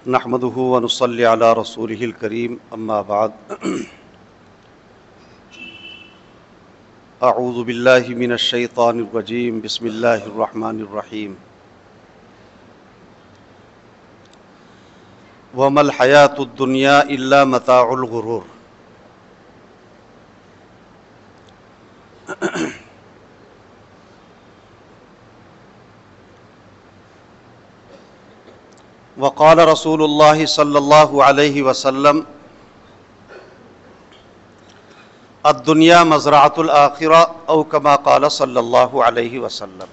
نحمده ونصلي على رسوله الكريم اما بعد اعوذ باللہ من الشیطان الرجیم بسم اللہ الرحمن الرحیم وما الحیاة الدنیا الا متاع الغرور۔ وقال رسول اللہ صلی اللہ علیہ وسلم الدنیا مزرعۃ الآخرہ او کما قال صلی اللہ علیہ وسلم۔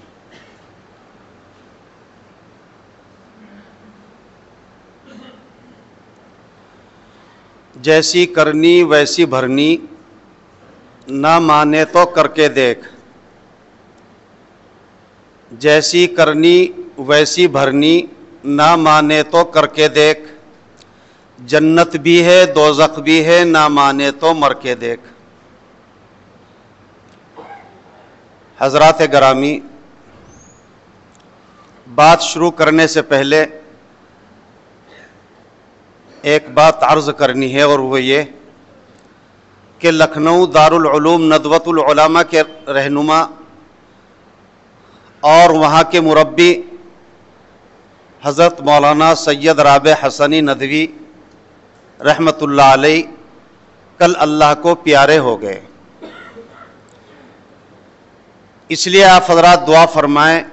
جیسی کرنی ویسی بھرنی، نہ مانے تو کر کے دیکھ۔ جیسی کرنی ویسی بھرنی، نہ مانے تو کر کے دیکھ۔ جنت بھی ہے دوزخ بھی ہے، نہ مانے تو مر کے دیکھ۔ حضرات گرامی، بات شروع کرنے سے پہلے ایک بات عرض کرنی ہے، اور وہ یہ کہ لکھنؤ دارالعلوم ندوۃ العلماء کے رہنما اور وہاں کے مربی حضرت مولانا سید رابع حسنی ندوی رحمۃ اللہ علیہ کل اللہ کو پیارے ہو گئے۔ اس لیے آپ حضرات دعا فرمائیں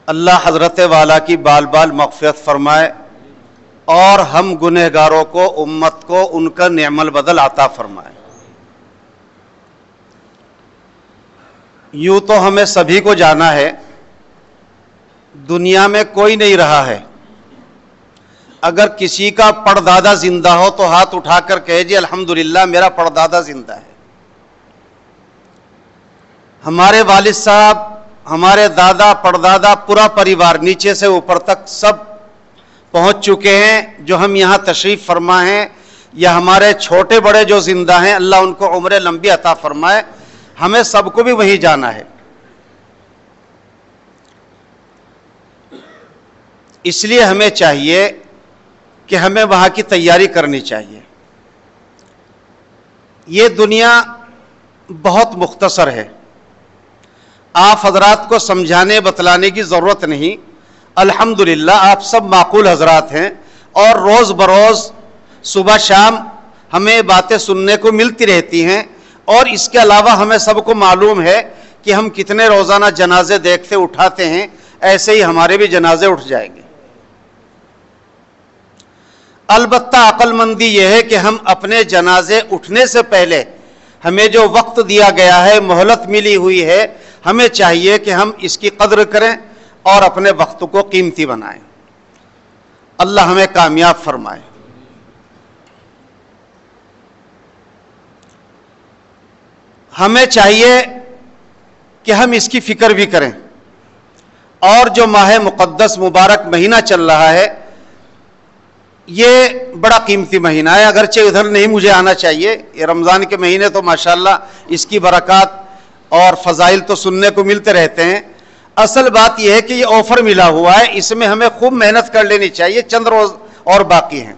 اللہ حضرت والا کی بال بال مغفرت فرمائے، اور ہم گنہگاروں کو، امت کو ان کا نعم البدل عطا فرمائے۔ یوں تو ہمیں سبھی کو جانا ہے، دنیا میں کوئی نہیں رہا ہے۔ اگر کسی کا پردادا زندہ ہو تو ہاتھ اٹھا کر کہے جی الحمدللہ میرا پردادا زندہ ہے۔ ہمارے والد صاحب، ہمارے دادا پردادا، پورا پریوار نیچے سے اوپر تک سب پہنچ چکے ہیں۔ جو ہم یہاں تشریف فرما ہیں یا ہمارے چھوٹے بڑے جو زندہ ہیں، اللہ ان کو عمر لمبی عطا فرمائے۔ ہمیں سب کو بھی وہیں جانا ہے۔ اس لیے ہمیں چاہیے کہ ہمیں وہاں کی تیاری کرنی چاہیے۔ یہ دنیا بہت مختصر ہے، آپ حضرات کو سمجھانے بتلانے کی ضرورت نہیں۔ الحمدللہ آپ سب معقول حضرات ہیں، اور روز بروز صبح شام ہمیں باتیں سننے کو ملتی رہتی ہیں، اور اس کے علاوہ ہمیں سب کو معلوم ہے کہ ہم کتنے روزانہ جنازے دیکھتے اٹھاتے ہیں، ایسے ہی ہمارے بھی جنازے اٹھ جائیں گے۔ البتہ عقل مندی یہ ہے کہ ہم اپنے جنازے اٹھنے سے پہلے ہمیں جو وقت دیا گیا ہے، مہلت ملی ہوئی ہے، ہمیں چاہیے کہ ہم اس کی قدر کریں اور اپنے وقت کو قیمتی بنائیں۔ اللہ ہمیں کامیاب فرمائے۔ ہمیں چاہیے کہ ہم اس کی فکر بھی کریں، اور جو ماہ مقدس مبارک مہینہ چل رہا ہے، یہ بڑا قیمتی مہینہ ہے۔ اگرچہ ادھر نہیں مجھے آنا چاہیے، یہ رمضان کے مہینے تو ماشاءاللہ اس کی برکات اور فضائل تو سننے کو ملتے رہتے ہیں۔ اصل بات یہ ہے کہ یہ آفر ملا ہوا ہے، اس میں ہمیں خوب محنت کر لینی چاہیے، چند روز اور باقی ہیں۔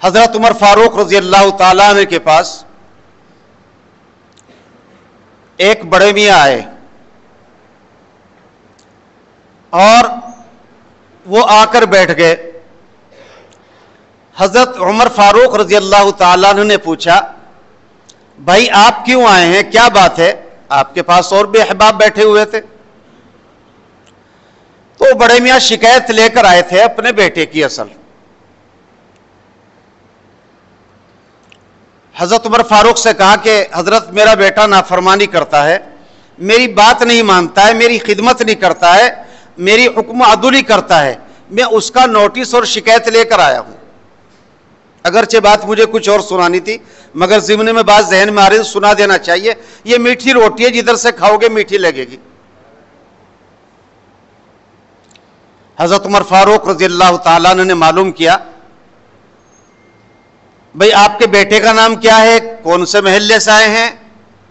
حضرت عمر فاروق رضی اللہ تعالیٰ عنہ کے پاس ایک بڑے میاں آئے، اور وہ آ کر بیٹھ گئے۔ حضرت عمر فاروق رضی اللہ تعالیٰ عنہ نے پوچھا بھائی آپ کیوں آئے ہیں، کیا بات ہے؟ آپ کے پاس اور بھی احباب بیٹھے ہوئے تھے۔ تو بڑے میاں شکایت لے کر آئے تھے اپنے بیٹے کی۔ اصل حضرت عمر فاروق سے کہا کہ حضرت میرا بیٹا نافرمانی کرتا ہے، میری بات نہیں مانتا ہے، میری خدمت نہیں کرتا ہے، میری حکم عدولی کرتا ہے، میں اس کا نوٹس اور شکایت لے کر آیا ہوں۔ اگرچہ بات مجھے کچھ اور سنانی تھی، مگر ضمن میں بات ذہن میں آ رہی ہے، سنا دینا چاہیے۔ یہ میٹھی روٹی ہے، جدھر سے کھاؤ گے میٹھی لگے گی۔ حضرت عمر فاروق رضی اللہ تعالیٰ عنہ نے معلوم کیا بھئی آپ کے بیٹے کا نام کیا ہے، کون سے محلے سے آئے ہیں،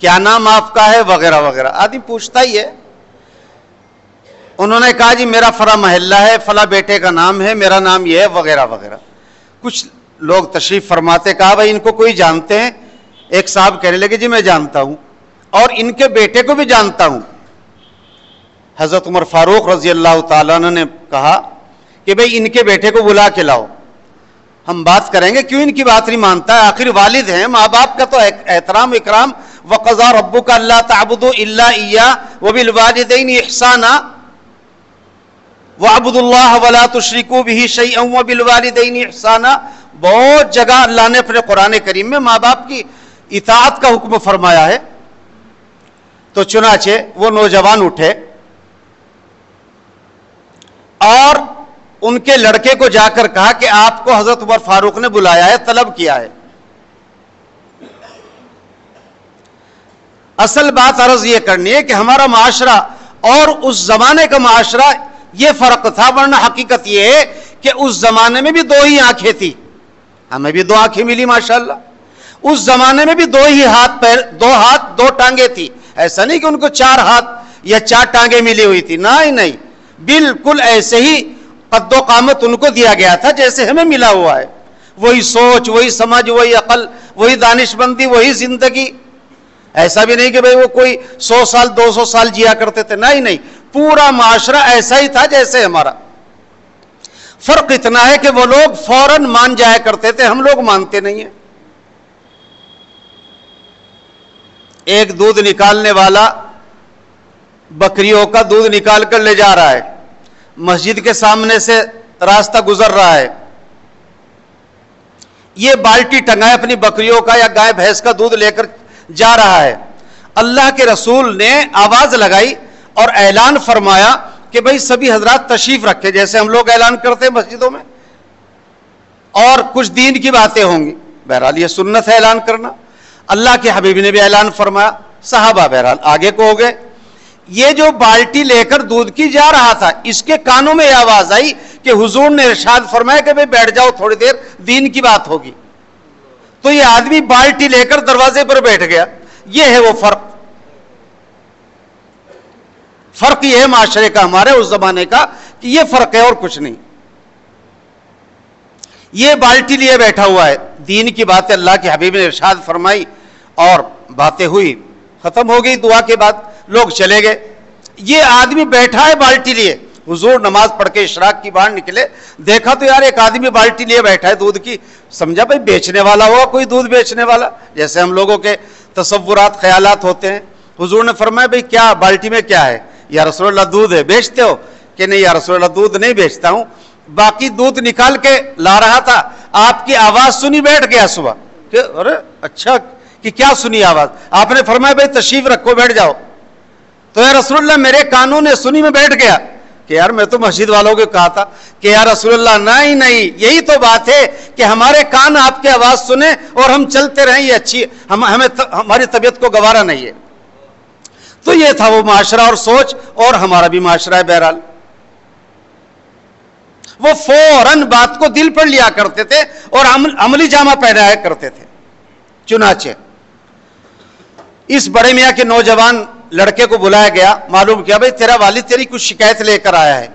کیا نام آپ کا ہے وغیرہ وغیرہ. آدمی پوچھتا ہی ہے. انہوں نے کہا جی میرا فلاں محلہ ہے, فلاں بیٹے کا نام ہے, میرا نام یہ ہے وغیرہ وغیرہ. کچھ لوگ تشریف فرماتے, کہا بھائی ان کو کوئی جانتے ہیں؟ ایک صاحب کہنے لگے جی میں جانتا ہوں اور ان کے بیٹے کو بھی جانتا ہوں. حضرت عمر فاروق رضی اللہ تعالیٰ عنہ نے کہا کہ بھئی ان کے بیٹے کو بلا کے لاؤ, ہم بات کریں گے. کیوں ان کی بات نہیں مانتا ہے؟ آخر والد ہیں, ماں باپ کا تو احترام اکرام. وَقَضَىٰ رَبُّكَ أَلَّا تَعْبُدُوا إِلَّا إِيَّاهُ وَبِالْوَالِدَيْنِ إِحْسَانًا وَاعْبُدُوا اللَّهَ وَلَا تُشْرِكُوا بِهِ شَيْئًا وَبِالْوَالِدَيْنِ إِحْسَانًا. بہت جگہ اللہ نے اپنے قرآن کریم میں ماں باپ کی اطاعت کا حکم فرمایا ہے. تو چنانچہ وہ نوجوان اٹھے اور ان کے لڑکے کو جا کر کہا کہ آپ کو حضرت عمر فاروق نے بلایا ہے, طلب کیا ہے. اصل بات عرض یہ کرنی ہے کہ ہمارا معاشرہ اور اس زمانے کا معاشرہ یہ فرق تھا, ورنہ حقیقت یہ ہے کہ اس زمانے میں بھی 2 ہی آنکھیں تھی. ہمیں بھی 2 آنکھیں ملی ماشاءاللہ. اس زمانے میں بھی 2 ہی ہاتھ, 2 ہاتھ 2 ٹانگیں تھی. ایسا نہیں کہ ان کو 4 ہاتھ یا 4 ٹانگیں ملی ہوئی تھی, نہیں, بالکل ایسے ہی قد و قامت ان کو دیا گیا تھا جیسے ہمیں ملا ہوا ہے. وہی سوچ, وہی سمجھ, وہی عقل, وہی دانش مندی, وہی زندگی. ایسا بھی نہیں کہ بھئی وہ کوئی 100 سال 200 سال جیا کرتے تھے, نہیں, پورا معاشرہ ایسا ہی تھا جیسے ہمارا. فرق اتنا ہے کہ وہ لوگ فوراً مان جایا کرتے تھے, ہم لوگ مانتے نہیں ہیں. ایک دودھ نکالنے والا بکریوں کا دودھ نکال کر لے جا رہا ہے, مسجد کے سامنے سے راستہ گزر رہا ہے, یہ بالٹی ٹنگائے اپنی بکریوں کا یا گائے بھینس کا دودھ لے کر جا رہا ہے. اللہ کے رسول نے آواز لگائی اور اعلان فرمایا کہ بھئی سبھی حضرات تشریف رکھے, جیسے ہم لوگ اعلان کرتے ہیں مسجدوں میں, اور کچھ دین کی باتیں ہوں گی. بہرحال یہ سنت ہے اعلان کرنا. اللہ کے حبیب نے بھی اعلان فرمایا, صحابہ بہرحال آگے کو ہو گئے. یہ جو بالٹی لے کر دودھ کی جا رہا تھا, اس کے کانوں میں یہ آواز آئی کہ حضور نے ارشاد فرمایا کہ بھئی بیٹھ جاؤ تھوڑی دیر, دین کی بات ہوگی. تو یہ آدمی بالٹی لے کر دروازے پر بیٹھ گیا. یہ ہے وہ فرق یہ ہے معاشرے کا ہمارے اس زمانے کا, کہ یہ فرق ہے اور کچھ نہیں. یہ بالٹی لیے بیٹھا ہوا ہے, دین کی باتیں اللہ کے حبیب نے ارشاد فرمائی اور باتیں ہوئی, ختم ہو گئی. دعا کے بعد لوگ چلے گئے. یہ آدمی بیٹھا ہے بالٹی لیے. حضور نماز پڑھ کے اشراق کی باہر نکلے, دیکھا تو یار ایک آدمی بالٹی لیے بیٹھا ہے دودھ کی. سمجھا بھئی بیچنے والا ہوگا, کوئی دودھ بیچنے والا, جیسے ہم لوگوں کے تصورات خیالات ہوتے ہیں. حضور نے فرمایا بھئی کیا بالٹی میں کیا ہے؟ یا رسول اللہ دودھ ہے, بیچتے ہو؟ کہ نہیں یا رسول اللہ دودھ نہیں بیچتا ہوں, باقی دودھ نکال کے لا رہا تھا, آپ کی آواز سنی بیٹھ گیا صبح. کہ ارے اچھا, کہ کیا سنی آواز؟ آپ نے فرمایا بھئی تشریف رکھو, بیٹھ جاؤ. تو یا رسول اللہ میرے کانوں نے سنی, میں بیٹھ گیا. کہ یار میں تو مسجد والوں کو کہا تھا کہ یا رسول اللہ نہیں, یہی تو بات ہے کہ ہمارے کان آپ کی آواز سنیں اور ہم چلتے رہیں, یہ اچھی ہمیں ہماری طبیعت کو گوارا نہیں ہے. تو یہ تھا وہ معاشرہ اور سوچ, اور ہمارا بھی معاشرہ ہے. بہرحال وہ فوراً بات کو دل پر لیا کرتے تھے اور عملی جامہ پہنایا کرتے تھے. چنانچہ اس بڑے میاں کے نوجوان لڑکے کو بلایا گیا, معلوم کیا بھئی تیرا والد تیری کچھ شکایت لے کر آیا ہے.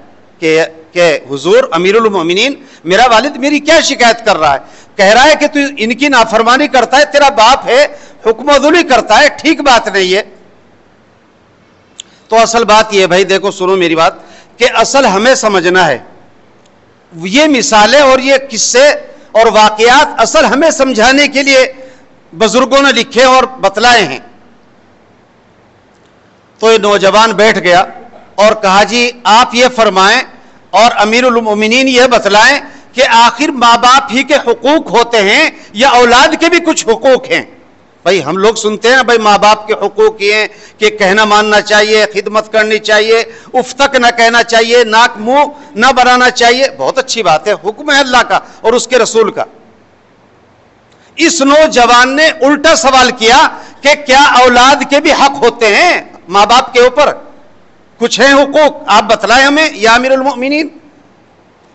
کہ حضور امیر المومنین, میرا والد میری کیا شکایت کر رہا ہے؟ کہہ رہا ہے کہ تو ان کی نافرمانی کرتا ہے, تیرا باپ ہے حکم عدولی کرتا ہے, ٹھیک بات نہیں ہے. تو اصل بات یہ بھائی دیکھو, سنو میری بات, کہ اصل ہمیں سمجھنا ہے یہ مثالیں اور یہ قصے اور واقعات اصل ہمیں سمجھانے کے لیے بزرگوں نے لکھے اور بتلائے ہیں. تو یہ نوجوان بیٹھ گیا اور کہا جی آپ یہ فرمائیں اور امیر المومنین یہ بتلائیں کہ آخر ماں باپ ہی کے حقوق ہوتے ہیں یا اولاد کے بھی کچھ حقوق ہیں؟ بھائی ہم لوگ سنتے ہیں بھائی ماں باپ کے حقوق یہ ہیں کہ کہنا ماننا چاہیے, خدمت کرنی چاہیے, اف تک نہ کہنا چاہیے, ناک منہ نہ بنانا چاہیے. بہت اچھی بات ہے, حکم ہے اللہ کا اور اس کے رسول کا. اس نوجوان نے الٹا سوال کیا کہ کیا اولاد کے بھی حق ہوتے ہیں ماں باپ کے اوپر؟ کچھ ہیں حقوق, آپ بتلائیں ہمیں یا امیر المؤمنین.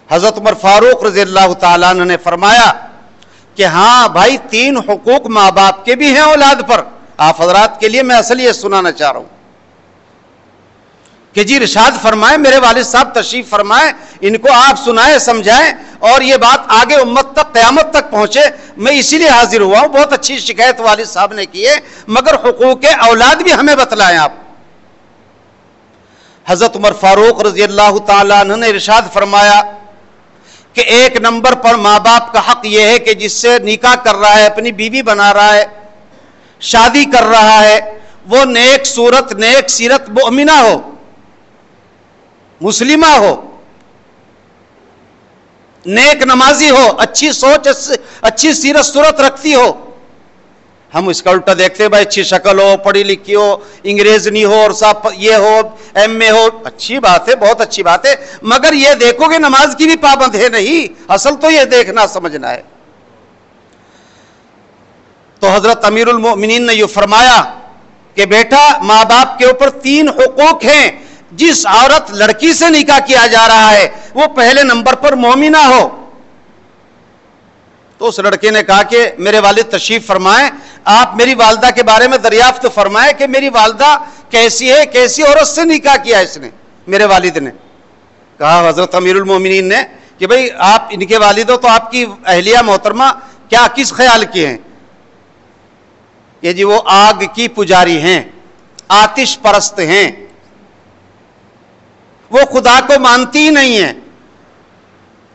حضرت عمر فاروق رضی اللہ تعالیٰ عنہ نے فرمایا کہ ہاں بھائی 3 حقوق ماں باپ کے بھی ہیں اولاد پر. آپ حضرات کے لیے میں اصل یہ سنانا چاہ رہا ہوں کہ جی ارشاد فرمائیں، میرے والد صاحب تشریف فرمائیں، ان کو آپ سنائیں سمجھائیں اور یہ بات آگے امت تک قیامت تک پہنچے۔ میں اسی لیے حاضر ہوا ہوں۔ بہت اچھی شکایت والد صاحب نے کی ہے، مگر حقوق اولاد بھی ہمیں بتلائیں آپ۔ حضرت عمر فاروق رضی اللہ تعالیٰ عنہ نے ارشاد فرمایا کہ ایک نمبر پر ماں باپ کا حق یہ ہے کہ جس سے نکاح کر رہا ہے، اپنی بیوی بنا رہا ہے، شادی کر رہا ہے، وہ نیک صورت نیک سیرت مؤمنہ ہو، مسلمہ ہو، نیک نمازی ہو، اچھی سوچ اچھی سیرت صورت رکھتی ہو۔ ہم اس کا الٹا دیکھتے ہیں، بھائی اچھی شکل ہو، پڑھی لکھی ہو، انگریز نہیں ہو اور صاحب یہ ہو، ایم اے ہو، اچھی بات ہے، بہت اچھی بات ہے، مگر یہ دیکھو کہ نماز کی بھی پابند ہے نہیں۔ اصل تو یہ دیکھنا سمجھنا ہے۔ تو حضرت امیر المؤمنین نے یہ فرمایا کہ بیٹا ماں باپ کے اوپر 3 حقوق ہیں۔ جس عورت لڑکی سے نکاح کیا جا رہا ہے وہ پہلے نمبر پر مومنہ ہو۔ تو اس لڑکے نے کہا کہ میرے والد تشریف فرمائیں، آپ میری والدہ کے بارے میں دریافت فرمائیں کہ میری والدہ کیسی ہے، کیسی عورت سے نکاح کیا اس نے۔ میرے والد نے کہا حضرت امیر المومنین نے کہ بھئی آپ ان کے والد ہو تو آپ کی اہلیہ محترمہ کیا کس خیال کی ہیں؟ کہ جی وہ آگ کی پجاری ہیں، آتش پرست ہیں، وہ خدا کو مانتی ہی نہیں ہیں۔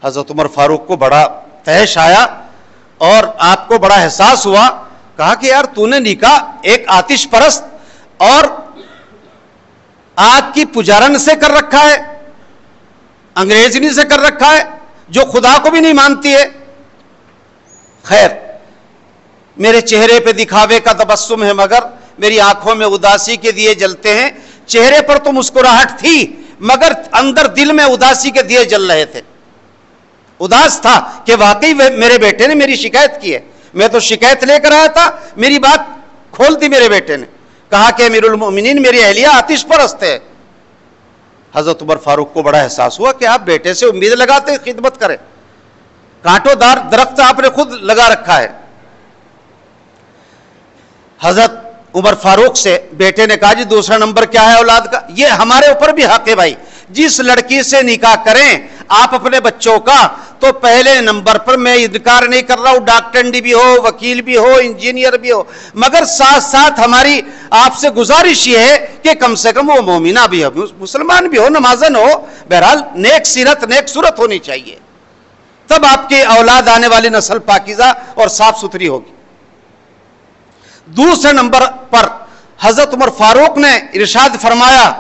حضرت عمر فاروق کو بڑا تحش آیا اور آپ کو بڑا احساس ہوا۔ کہا کہ یار تو نے نکاح ایک آتش پرست اور آگ کی پجارن سے کر رکھا ہے، انگریزنی سے کر رکھا ہے جو خدا کو بھی نہیں مانتی ہے۔ خیر، میرے چہرے پہ دکھاوے کا تبسم ہے مگر میری آنکھوں میں اداسی کے دیے جلتے ہیں۔ چہرے پر تو مسکراہٹ تھی مگر اندر دل میں اداسی کے دیے جل رہے تھے۔ اداس تھا کہ واقعی میرے بیٹے نے میری شکایت کی ہے، میں تو شکایت لے کر آیا تھا، میری بات کھول دی میرے بیٹے نے۔ کہا کہ امیر المؤمنین میری اہلیہ آتش پرست ہے۔ حضرت عمر فاروق کو بڑا احساس ہوا کہ آپ بیٹے سے امید لگاتے خدمت کریں، کانٹوں دار درخت آپ نے خود لگا رکھا ہے۔ حضرت عمر فاروق سے بیٹے نے کہا جی دوسرا نمبر کیا ہے اولاد کا؟ یہ ہمارے اوپر بھی حق ہے بھائی، جس لڑکی سے نکاح کریں آپ اپنے بچوں کا تو پہلے نمبر پر، میں انکار نہیں کر رہا ہوں ڈاکٹر بھی ہو، وکیل بھی ہو، انجینئر بھی ہو، مگر ساتھ ساتھ ہماری آپ سے گزارش یہ ہے کہ کم سے کم وہ مومنہ بھی ہو، مسلمان بھی ہو، نمازن ہو، بہرحال نیک سیرت نیک صورت ہونی چاہیے، تب آپ کی اولاد آنے والی نسل پاکیزہ اور صاف ستھری ہوگی۔ دوسرے نمبر پر حضرت عمر فاروق نے ارشاد فرمایا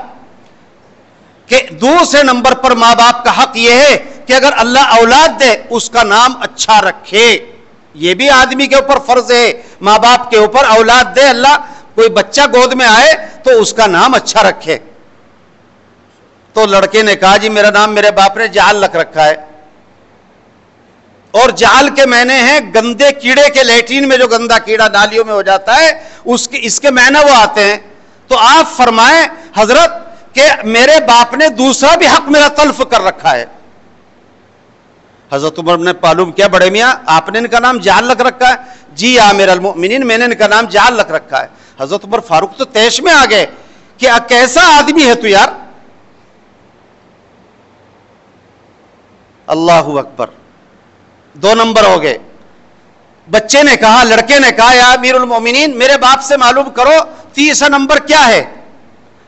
کہ دوسرے نمبر پر ماں باپ کا حق یہ ہے کہ اگر اللہ اولاد دے اس کا نام اچھا رکھے۔ یہ بھی آدمی کے اوپر فرض ہے، ماں باپ کے اوپر اولاد دے اللہ، کوئی بچہ گود میں آئے تو اس کا نام اچھا رکھے۔ تو لڑکے نے کہا جی میرا نام میرے باپ نے جعل رکھ رکھا ہے، اور جعل کے معنی ہیں گندے کیڑے کے، لیٹرین میں جو گندا کیڑا نالیوں میں ہو جاتا ہے اس کے معنی وہ آتے ہیں۔ تو آپ فرمائیں حضرت کہ میرے باپ نے دوسرا بھی حق میرا تلف کر رکھا ہے۔ حضرت عمر نے معلوم کیا بڑے میاں آپ نے ان کا نام جعل رکھ رکھا ہے؟ جی امیر المؤمنین میں نے ان کا نام جعل رکھ رکھا ہے۔ حضرت عمر فاروق تو تیش میں آ گئے کہ کیسا آدمی ہے تو یار، اللہ اکبر۔ 2 نمبر ہو گئے۔ بچے نے کہا، لڑکے نے کہا یا امیر المؤمنین میرے باپ سے معلوم کرو تیسرا نمبر کیا ہے؟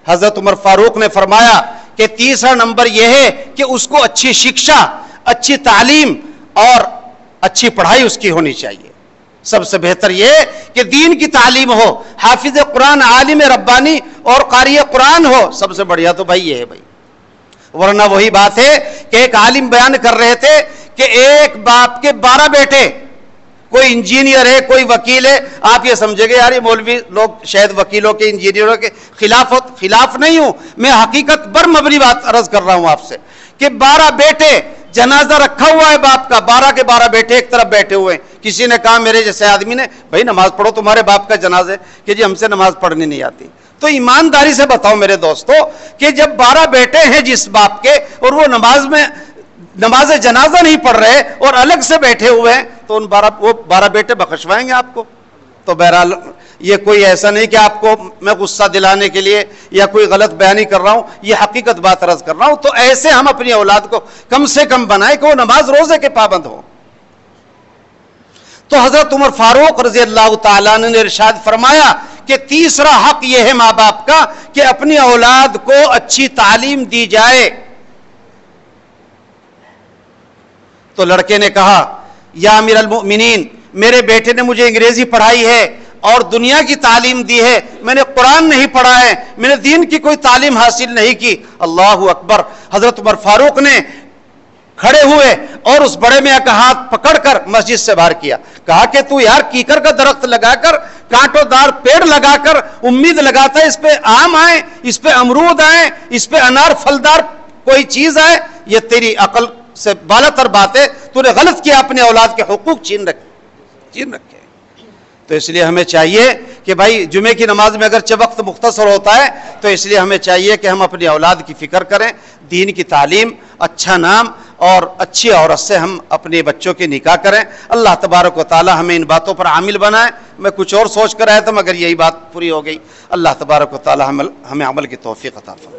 حضرت عمر فاروق نے فرمایا کہ تیسرا نمبر یہ ہے کہ اس کو اچھی شکشا، اچھی تعلیم اور اچھی پڑھائی اس کی ہونی چاہیے۔ سب سے بہتر یہ کہ دین کی تعلیم ہو، حافظ قرآن، عالم ربانی اور قاری قرآن ہو، سب سے بڑھیا تو بھائی یہ ہے بھائی۔ ورنہ وہی بات ہے کہ ایک عالم بیان کر رہے تھے کہ ایک باپ کے 12 بیٹے، کوئی انجینئر ہے، کوئی وکیل ہے۔ آپ یہ سمجھے گے یار یہ مولوی لوگ شاید وکیلوں کے انجینئروں کے خلاف نہیں ہوں، میں حقیقت بر مبنی بات عرض کر رہا ہوں آپ سے کہ 12 بیٹے، جنازہ رکھا ہوا ہے باپ کا، 12 کے 12 بیٹے ایک طرف بیٹھے ہوئے ہیں۔ کسی نے کہا میرے جیسے آدمی نے، بھائی نماز پڑھو تمہارے باپ کا جنازہ ہے، کہ جی ہم سے نماز پڑھنی نہیں آتی۔ تو ایمانداری سے بتاؤ میرے دوستو کہ جب 12 بیٹے ہیں جس باپ کے اور وہ نماز جنازہ نہیں پڑھ رہے اور الگ سے بیٹھے ہوئے ہیں تو وہ 12 بیٹے بخشوائیں گے آپ کو؟ تو بہرحال یہ کوئی ایسا نہیں کہ آپ کو میں غصہ دلانے کے لیے یا کوئی غلط بیانی کر رہا ہوں، یہ حقیقت بات عرض کر رہا ہوں. تو ایسے ہم اپنی اولاد کو کم سے کم بنائیں کہ وہ نماز روزے کے پابند ہو. تو حضرت عمر فاروق رضی اللہ تعالیٰ عنہ نے ارشاد فرمایا کہ تیسرا حق یہ ہے ماں باپ کا کہ اپنی اولاد کو اچھی تعلیم دی جائے. تو لڑکے نے کہا یا امیر المؤمنین، میرے بیٹے نے مجھے انگریزی پڑھائی ہے اور دنیا کی تعلیم دی ہے، میں نے قرآن نہیں پڑھا ہے، میں نے دین کی کوئی تعلیم حاصل نہیں کی. اللہ اکبر. حضرت عمر فاروق نے کھڑے ہوئے اور اس بڑے میاں کا ہاتھ پکڑ کر مسجد سے باہر کیا. کہا کہ تو یار کیکر کا درخت لگا کر، کانٹوں دار پیڑ لگا کر امید لگاتا ہے اس پہ آم آئے، اس پہ امرود آئے، اس پہ انار پھلدار کوئی چیز آئے، یہ تیری عقل سے بالا تر بات ہے. تو نے غلط کیا، اپنے اولاد کے حقوق چھین رکھے. تو اس لیے ہمیں چاہیے کہ بھائی جمعے کی نماز میں اگرچہ وقت مختصر ہوتا ہے تو اس لیے ہمیں چاہیے کہ ہم اپنی اولاد کی فکر کریں، دین کی تعلیم، اچھا نام اور اچھی عورت سے ہم اپنے بچوں کے نکاح کریں. اللہ تبارک و تعالی ہمیں ان باتوں پر عامل بنائے. میں کچھ اور سوچ کر آیا تھا مگر یہی بات پوری ہو گئی. اللہ تبارک و تعالی ہمیں عمل کی توفیق عطا فرمائے.